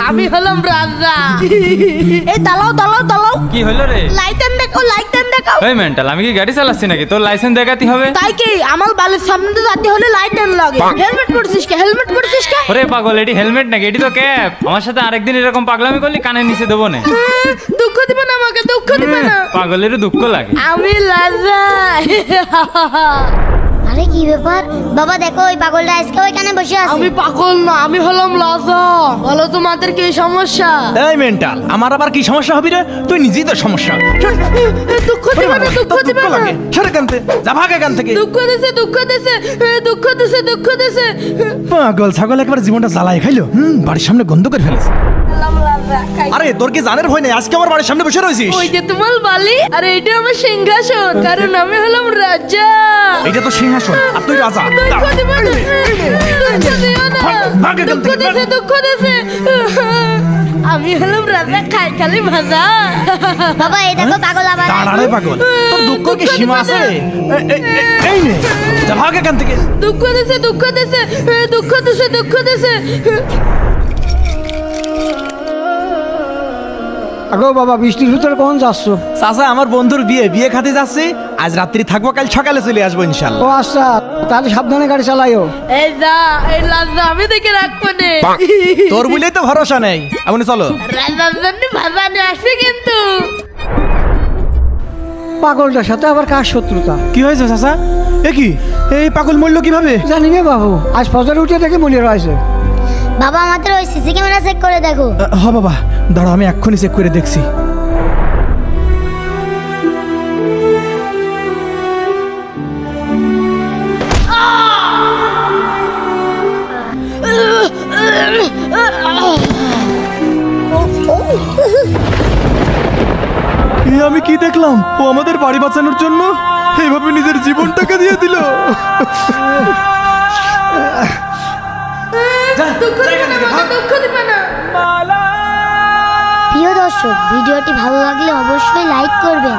আমি হলাম রাজা। এই দাঁড়াও দাঁড়াও দাঁড়াও, কি হলো রে? লাইসেন্স দেখাও, লাইসেন্স দেখাও। এই মেন্টাল, আমি কি গাড়ি চালাচ্ছি নাকি? তোর লাইসেন্স দেখাতে হবে। তাই কি আমার বালের সামনে তো যেতে হলে লাইসেন্স লাগে। হেলমেট পরছিস কে? হেলমেট পরছিস কে? ওরে পাগল, এটি হেলমেট নাকি? এটি তো ক্যাপ। আমার সাথে আরেকদিন এরকম পাগলামি করলি কানের নিচে দেবো না। দুঃখ দিবে না আমাকে, দুঃখ দিবে না। পাগলেরও দুঃখ লাগে। আমি রাজা। আরে কি ব্যাপার বাবা, দেখো ওই পাগলটা আজকে ওইখানে বসে আছে। আমি পাগল না, আমি হলাম রাজা। বলো তোমাদের কি সমস্যা? এই মেন্টাল, আমার আবার কি সমস্যা হবে রে? তুই নিজেই তো সমস্যা। দুঃখ দিবে না, দুঃখ দিবে না। সরে কানতে যা, ভাগ এখান থেকে। দুঃখ দিছে, দুঃখ দিছে, দুঃখ দিছে, দুঃখ দিছে। পাগল ছাগল একবার জীবনটা জ্বালায় খাইলো। বাড়ির সামনে গন্ধ করে ফেলেছে। আরে তোর কি জানের ভয় নেই? আজকে আমার বাড়ির সামনে বসে রয়েছিস। ওই যে তোমার বালি, আর এটা আমার সিংহাসন, কারণ আমি হলাম রাজা। এটা তো সিংহাসন আর তুই রাজা। দুঃখ দিবে না, দুঃখ দিও না। দুঃখ দিছে, দুঃখ দিছে। আমি হলাম রাজা, খাই খালি ভাজা। বাবা এই দেখো পাগল আবার। দাঁড়ারে পাগল, তোর দুঃখ কি সীমা আছে? এই নে যা, ভাগ এখান থেকে। দুঃখ দিছে, দুঃখ দিছে, দুঃখ দিছে, দুঃখ দিছে। আগো বাবা, বৃষ্টির ভিতরে কখন যাচ্ছ? চাচা, আমার বন্ধুর বিয়ে খাতে যাচ্ছি। আজ রাত্রি থাকবো, কাল সকালে চলে আসবো ইনশাল্লাহ। ও আচ্ছা, তাহলে সাবধানে গাড়ি চালাইও। এই যা, এই রাজা আমি দেখে রাখবো নে। তোর বলেই তো ভরসা নেই। এমনি চলো। রাজার জন্য ভাজা নিয়ে আসবে কিন্তু। পাগলটার সাথে আবার কার শত্রুতা? কি হয়েছে চাচা? এ কি, এই পাগল মরলো কিভাবে? জানি না বাবু, আজ ফজরে উঠে দেখে মনে রয়েছে। বাবা আমাদের ওই সিসি ক্যামেরা চেক করে দেখো। হ বাবা, দাঁড়াও আমি এক্ষুনি চেক করে দেখছি। আমি কি দেখলাম? ও আমাদের বাড়ি বাঁচানোর জন্য এইভাবে নিজের জীবনটাকে দিয়ে দিল। প্রিয় দর্শক, ভিডিওটি ভালো লাগলে অবশ্যই লাইক করবেন।